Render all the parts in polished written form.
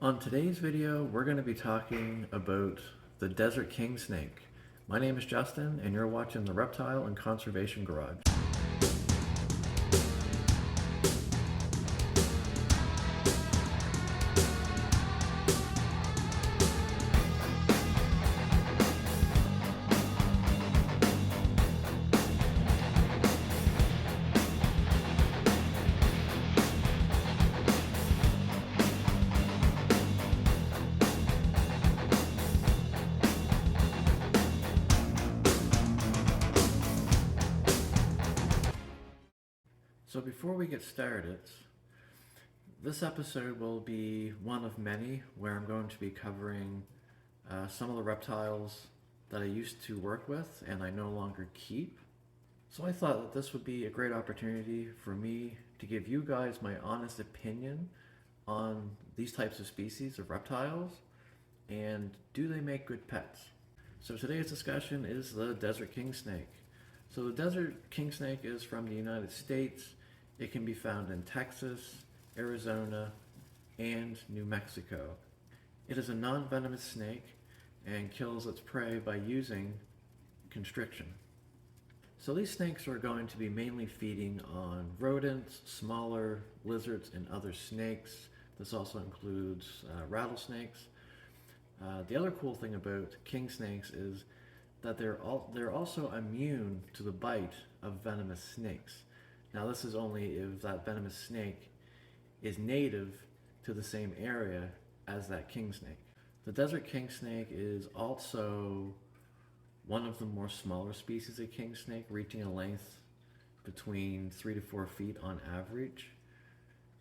On today's video, we're going to be talking about the desert king snake. My name is Justin, and you're watching the Reptile and Conservation Garage. So before we get started, this episode will be one of many where I'm going to be covering some of the reptiles that I used to work with and I no longer keep. So I thought that this would be a great opportunity for me to give you guys my honest opinion on these types of species of reptiles and do they make good pets. So today's discussion is the desert king snake. So the desert king snake is from the United States. It can be found in Texas, Arizona, and New Mexico. It is a non-venomous snake and kills its prey by using constriction. So these snakes are going to be mainly feeding on rodents, smaller lizards, and other snakes. This also includes rattlesnakes. The other cool thing about king snakes is that they're also immune to the bite of venomous snakes. Now this is only if that venomous snake is native to the same area as that king snake. The desert king snake is also one of the more smaller species of king snake, reaching a length between 3 to 4 feet on average.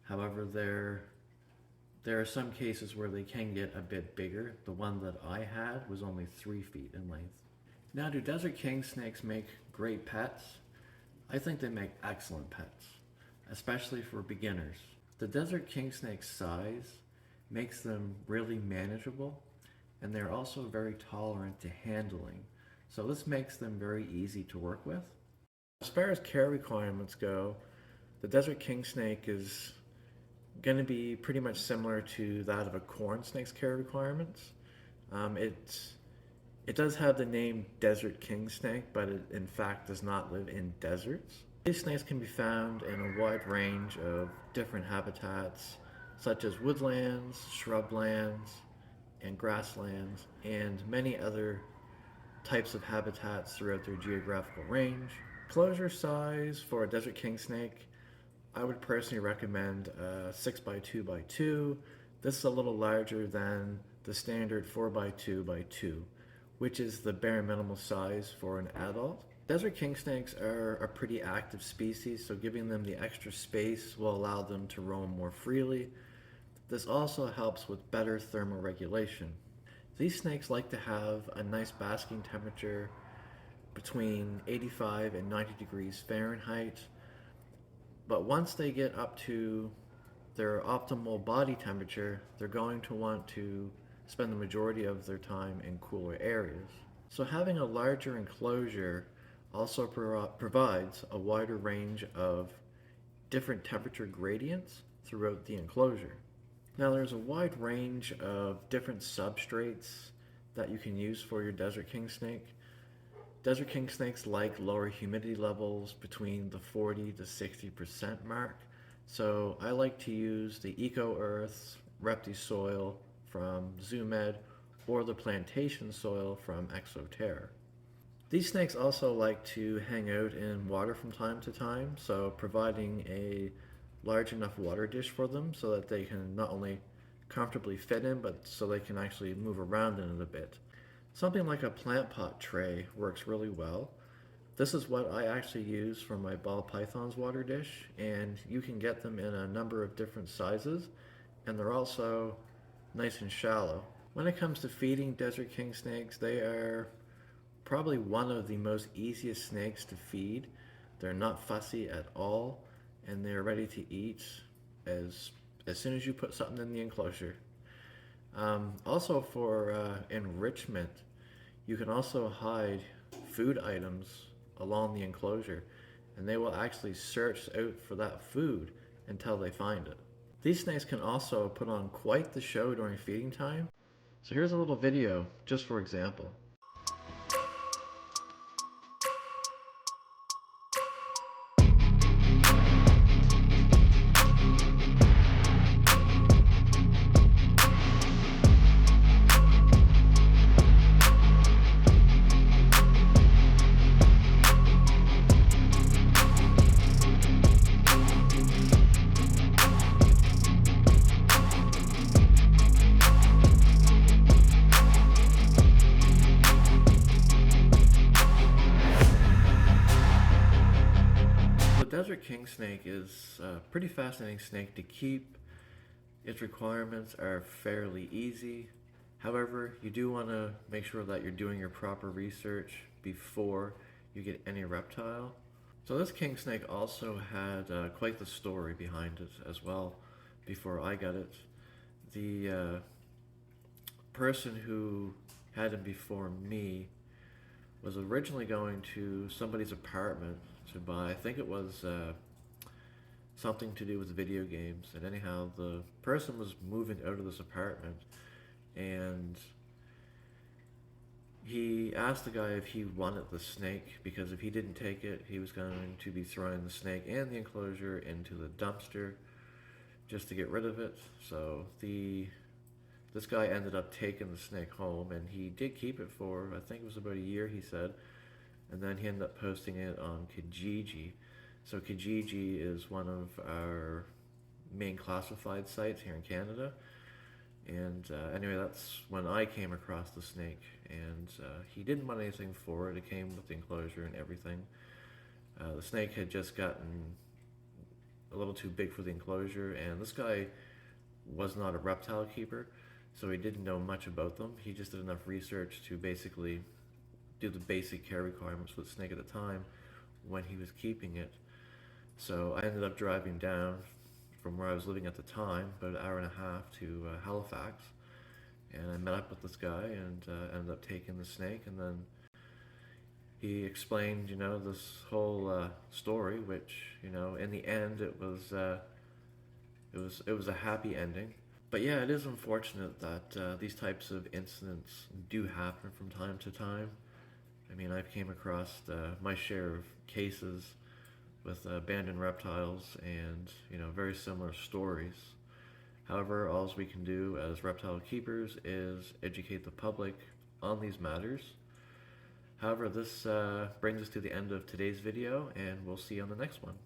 However, there are some cases where they can get a bit bigger. The one that I had was only 3 feet in length. Now, do desert king snakes make great pets? I think they make excellent pets, especially for beginners. The desert king snake's size makes them really manageable, and they're also very tolerant to handling. So this makes them very easy to work with. As far as care requirements go, the desert king snake is going to be pretty much similar to that of a corn snake's care requirements. It does have the name desert king snake, but it in fact does not live in deserts. These snakes can be found in a wide range of different habitats, such as woodlands, shrublands, and grasslands, and many other types of habitats throughout their geographical range. Enclosure size for a desert king snake, I would personally recommend 6 by 2 by 2. This is a little larger than the standard 4 by 2 by 2, which is the bare minimal size for an adult. Desert king snakes are a pretty active species, so giving them the extra space will allow them to roam more freely. This also helps with better thermal regulation. These snakes like to have a nice basking temperature between 85 and 90 degrees Fahrenheit, but once they get up to their optimal body temperature, they're going to want to spend the majority of their time in cooler areas. So having a larger enclosure also provides a wider range of different temperature gradients throughout the enclosure. Now there's a wide range of different substrates that you can use for your desert king snake. Desert king snakes like lower humidity levels between the 40 to 60% mark. So I like to use the Eco Earth's Repti soil from ZooMed or the plantation soil from ExoTerra. These snakes also like to hang out in water from time to time, so providing a large enough water dish for them so that they can not only comfortably fit in, but so they can actually move around in it a bit. Something like a plant pot tray works really well. This is what I actually use for my ball python's water dish, and you can get them in a number of different sizes, and they're also nice and shallow. When it comes to feeding desert king snakes, they are probably one of the most easiest snakes to feed. They're not fussy at all, and they're ready to eat as soon as you put something in the enclosure. Also for enrichment, you can also hide food items along the enclosure, and they will actually search out for that food until they find it. These snakes can also put on quite the show during feeding time. So here's a little video, just for example. The desert king snake is a pretty fascinating snake to keep. Its requirements are fairly easy. However, you do want to make sure that you're doing your proper research before you get any reptile. So this king snake also had quite the story behind it as well before I got it. The person who had him before me was originally going to somebody's apartment to buy, I think it was something to do with video games. And anyhow, the person was moving out of this apartment, and he asked the guy if he wanted the snake, because if he didn't take it, he was going to be throwing the snake and the enclosure into the dumpster just to get rid of it. So this guy ended up taking the snake home, and he did keep it for, I think it was about a year, he said. And then he ended up posting it on Kijiji. So Kijiji is one of our main classified sites here in Canada. And anyway, that's when I came across the snake. And he didn't want anything for it. It came with the enclosure and everything. The snake had just gotten a little too big for the enclosure, and this guy was not a reptile keeper, so he didn't know much about them. He just did enough research to basically do the basic care requirements for the snake at the time when he was keeping it. So I ended up driving down from where I was living at the time, about an hour and a half, to Halifax, and I met up with this guy and ended up taking the snake. And then he explained, this whole story, which, in the end, it was a happy ending. But yeah, it is unfortunate that these types of incidents do happen from time to time. I mean, I've came across my share of cases with abandoned reptiles and, very similar stories. However, all we can do as reptile keepers is educate the public on these matters. However, this brings us to the end of today's video, and we'll see you on the next one.